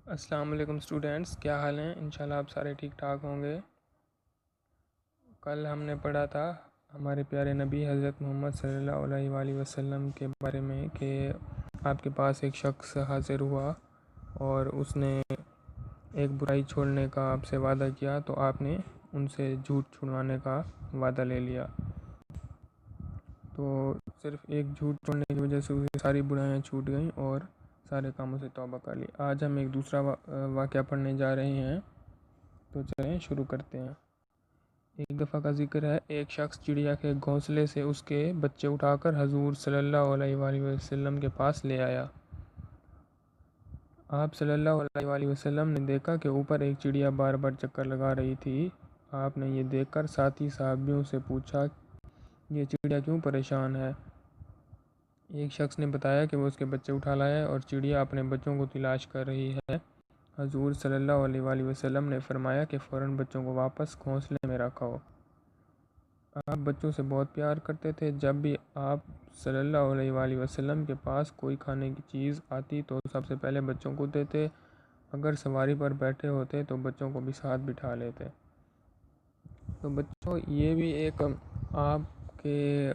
السلام علیکم اسٹوڈینٹس، کیا حال ہیں؟ انشاءاللہ آپ سارے ٹھیک ٹھاک ہوں گے۔ کل ہم نے پڑھا تھا ہمارے پیارے نبی حضرت محمد صلی اللہ علیہ وآلہ وسلم کے بارے میں کہ آپ کے پاس ایک شخص حاضر ہوا اور اس نے ایک برائی چھوڑنے کا آپ سے وعدہ کیا، تو آپ نے ان سے جھوٹ چھڑوانے کا وعدہ لے لیا۔ تو صرف ایک جھوٹ چھوڑنے کی وجہ سے اسے ساری برائیاں چھوٹ گئیں اور سارے کاموں سے توبہ کر لی۔ آج ہم ایک دوسرا واقعہ پڑھنے جا رہے ہیں، تو چلیں شروع کرتے ہیں۔ ایک دفعہ کا ذکر ہے، ایک شخص چڑیا کے گھونسلے سے اس کے بچے اٹھا کر حضور صلی اللہ علیہ وآلہ وسلم کے پاس لے آیا۔ آپ صلی اللہ علیہ وآلہ وسلم نے دیکھا کہ اوپر ایک چڑیا بار بار چکر لگا رہی تھی۔ آپ نے یہ دیکھ کر ساتھی صحابیوں سے پوچھا، یہ چڑیا کیوں پریشان ہے؟ ایک شخص نے بتایا کہ وہ اس کے بچے اٹھا لایا ہے اور چڑیا اپنے بچوں کو تلاش کر رہی ہے۔ حضور صلی اللہ علیہ وآلہ وسلم نے فرمایا کہ فوراً بچوں کو واپس گھونسلے میں رکھو۔ آپ بچوں سے بہت پیار کرتے تھے۔ جب بھی آپ صلی اللہ علیہ وآلہ وسلم کے پاس کوئی کھانے کی چیز آتی تو سب سے پہلے بچوں کو دیتے۔ اگر سواری پر بیٹھے ہوتے تو بچوں کو بھی ساتھ بٹھا لیتے۔ تو بچوں، یہ بھی ایک آپ کے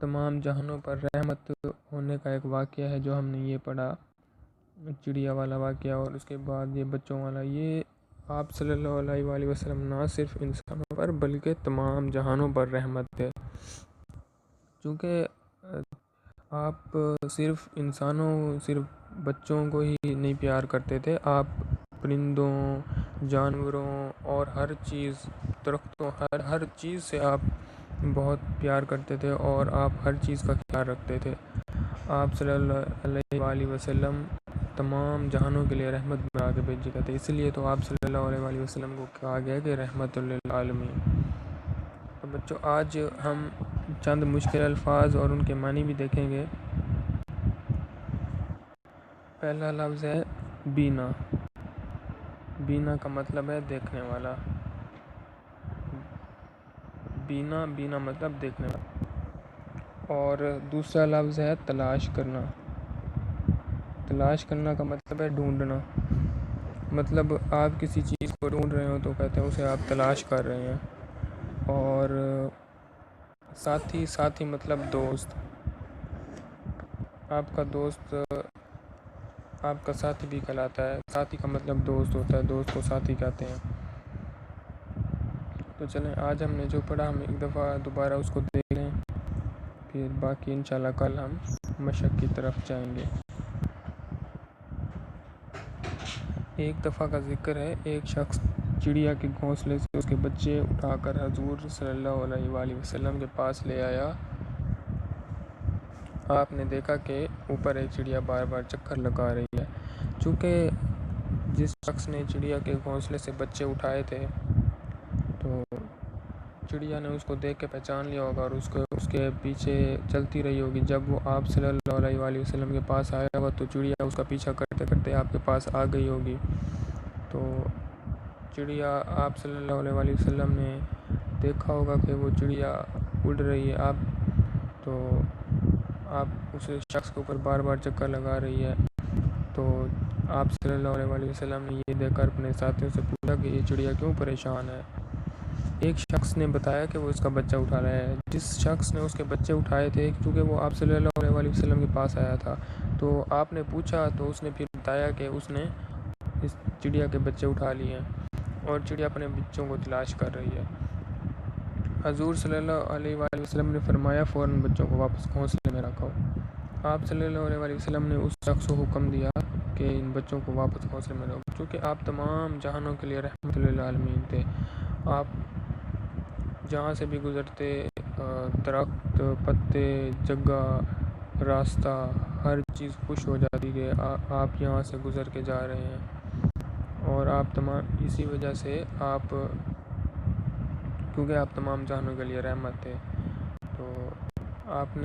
تمام جہانوں پر رحمت ہونے کا ایک واقعہ ہے جو ہم نے یہ پڑھا، چڑیا والا واقعہ، اور اس کے بعد یہ بچوں والا۔ یہ آپ صلی اللہ علیہ وآلہ وسلم نہ صرف انسانوں پر بلکہ تمام جہانوں پر رحمت تھے، چونکہ آپ صرف بچوں کو ہی نہیں پیار کرتے تھے، آپ پرندوں، جانوروں اور ہر چیز، درختوں، ہر چیز سے آپ بہت پیار کرتے تھے اور آپ ہر چیز کا خیال رکھتے تھے۔ آپ صلی اللہ علیہ وآلہ وسلم تمام جہانوں کے لیے رحمت بنا کے بھیجے گئے تھے، اس لیے تو آپ صلی اللہ علیہ وآلہ وسلم کو کہا گیا کہ رحمت للعالمین۔ تو بچوں، آج ہم چند مشکل الفاظ اور ان کے معنی بھی دیکھیں گے۔ پہلا لفظ ہے بینا۔ بینا کا مطلب ہے دیکھنے والا۔ بینا مطلب دیکھنے والا۔ اور دوسرا لفظ ہے تلاش کرنا۔ تلاش کرنا کا مطلب ہے ڈھونڈنا۔ مطلب آپ کسی چیز کو ڈھونڈ رہے ہو تو کہتے ہیں اسے آپ تلاش کر رہے ہیں۔ اور ساتھی مطلب دوست۔ آپ کا دوست آپ کا ساتھی بھی کہلاتا ہے۔ ساتھی کا مطلب دوست ہوتا ہے، دوست کو ساتھی کہتے ہیں۔ تو چلیں، آج ہم نے جو پڑھا ہم ایک دفعہ دوبارہ اس کو دیکھ لیں، پھر باقی انشاءاللہ کل ہم مشق کی طرف جائیں گے۔ ایک دفعہ کا ذکر ہے، ایک شخص چڑیا کے گھونسلے سے اس کے بچے اٹھا کر حضور صلی اللہ علیہ وآلہ وسلم کے پاس لے آیا۔ آپ نے دیکھا کہ اوپر ایک چڑیا بار بار چکر لگا رہی ہے۔ چونکہ جس شخص نے چڑیا کے گھونسلے سے بچے اٹھائے تھے، تو چڑیا نے اس کو دیکھ کے پہچان لیا ہوگا اور اس کے پیچھے چلتی رہی ہوگی۔ جب وہ آپ صلی اللہ علیہ وآلہ وسلم کے پاس آیا ہوا تو چڑیا اس کا پیچھا کرتے کرتے آپ کے پاس آ گئی ہوگی۔ تو چڑیا، آپ صلی اللہ علیہ وآلہ وسلم نے دیکھا ہوگا کہ وہ چڑیا اڑ رہی ہے، آپ اس شخص کے اوپر بار بار چکر لگا رہی ہے۔ تو آپ صلی اللہ علیہ وآلہ وسلم نے یہ دیکھ کر اپنے ساتھیوں سے پوچھا کہ یہ چڑیا کیوں پریشان ہے؟ ایک شخص نے بتایا کہ وہ اس کا بچہ اٹھا رہا ہے۔ جس شخص نے اس کے بچے اٹھائے تھے، کیونکہ وہ آپ صلی اللہ علیہ وآلہ وسلم کے پاس آیا تھا، تو آپ نے پوچھا تو اس نے پھر بتایا کہ اس نے اس چڑیا کے بچے اٹھا لیے ہیں اور چڑیا اپنے بچوں کو تلاش کر رہی ہے۔ حضور صلی اللہ علیہ وآلہ وسلم نے فرمایا، فوراً بچوں کو واپس گھونسلے میں رکھو۔ آپ صلی اللہ علیہ وآلہ وسلم نے اس شخص کو حکم دیا کہ ان بچوں کو واپس گھونسلے میں رکھو، کیونکہ آپ تمام جہانوں کے لیے رحمت للعالمین تھے۔ آپ جہاں سے بھی گزرتے، درخت، پتے، جگہ، راستہ، ہر چیز خوش ہو جاتی کہ آپ یہاں سے گزر کے جا رہے ہیں۔ اور آپ تمام اسی وجہ سے کیونکہ آپ تمام جہانوں کے لیے رحمت تھے، تو آپ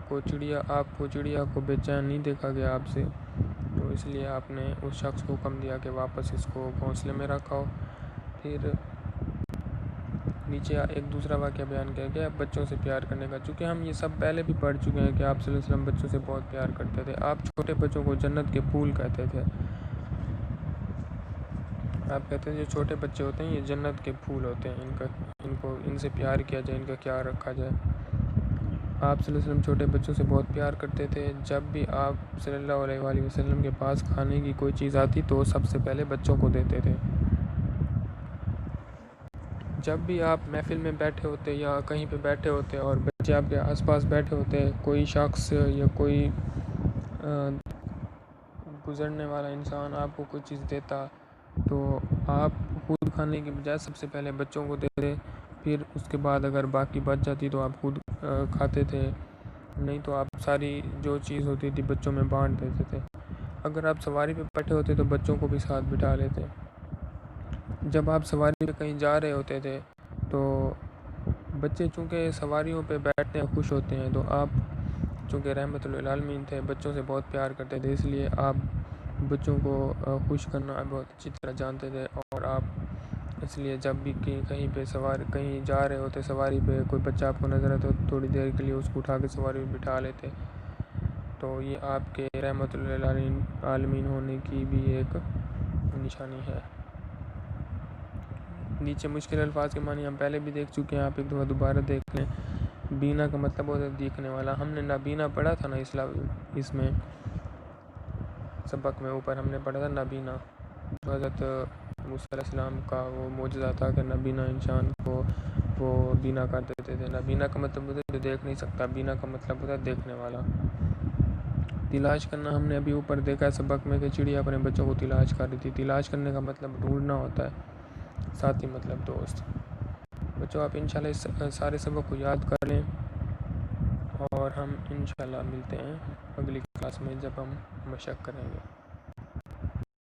کو چڑیا کو بے چین نہیں دیکھا گیا آپ سے، تو اس لیے آپ نے اس شخص کو حکم دیا کہ واپس اس کو گھونسلے میں رکھو۔ پھر نیچے ایک دوسرا واقعہ بیان کیا گیا بچوں سے پیار کرنے کا، چونکہ ہم یہ سب پہلے بھی پڑھ چکے ہیں کہ آپ صلی اللہ علیہ وسلم بچوں سے بہت پیار کرتے تھے. آپ چھوٹے بچوں کو جنت کے پھول کہتے تھے. آپ کہتے ہیں جو چھوٹے بچے ہوتے ہیں یہ جنت کے پھول ہوتے ہیں، ان سے پیار کیا جائے، ان کا خیال رکھا جائے. آپ صلی اللہ علیہ وسلم چھوٹے بچوں سے بہت پیار کرتے تھے. جب بھی آپ صلی اللہ علیہ وآلہ وسلم کے پاس کھانے کی کوئی چیز آتی تو سب سے پہلے بچوں کو دیتے تھے. جب بھی آپ محفل میں بیٹھے ہوتے یا کہیں پہ بیٹھے ہوتے اور بچے آپ کے آس پاس بیٹھے ہوتے، کوئی شخص یا کوئی گزرنے والا انسان آپ کو کوئی چیز دیتا تو آپ خود کھانے کی بجائے سب سے پہلے بچوں کو دیتے، پھر اس کے بعد اگر باقی بچ جاتی تو آپ خود کھاتے تھے، نہیں تو آپ ساری جو چیز ہوتی تھی بچوں میں بانٹ دیتے تھے. اگر آپ سواری پہ بیٹھے ہوتے تو بچوں کو بھی ساتھ بٹھا لیتے. جب آپ سواری پہ کہیں جا رہے ہوتے تھے تو بچے چونکہ سواریوں پہ بیٹھتے ہیں خوش ہوتے ہیں، تو آپ چونکہ رحمت للعالمین تھے بچوں سے بہت پیار کرتے تھے، اس لیے آپ بچوں کو خوش کرنا بہت اچھی طرح جانتے تھے. اور آپ اس لیے جب بھی کہیں پہ کہیں جا رہے ہوتے سواری پہ کوئی بچہ آپ کو نظر آتا تو تھوڑی دیر کے لیے اس کو اٹھا کے سواری پہ بٹھا لیتے. تو یہ آپ کے رحمت للعالمین ہونے کی بھی ایک نشانی ہے. نیچے مشکل الفاظ کے معنی ہم پہلے بھی دیکھ چکے ہیں، آپ ایک دفعہ دوبارہ دیکھ لیں. بینا کا مطلب ہوتا ہے دیکھنے والا. ہم نے نابینا پڑھا تھا نا اس میں سبق میں اوپر ہم نے پڑھا تھا نابینا. حضرت موسیٰ علیہ السلام کا وہ معجزہ تھا کہ نابینا انسان کو وہ بینا کر دیتے تھے. نابینا کا مطلب ہوتا ہے جو دیکھ نہیں سکتا، بینا کا مطلب ہوتا ہے دیکھنے والا. تلاش کرنا ہم نے ابھی اوپر دیکھا سبق میں کہ چڑیا اپنے بچوں کو تلاش کر رہی تھی. تلاش کرنے کا مطلب ڈھونڈنا ہوتا ہے، ساتھی مطلب دوست. بچوں آپ انشاءاللہ اس سارے سبق کو یاد کر لیں اور ہم انشاءاللہ ملتے ہیں اگلی کلاس میں جب ہم مشق کریں گے.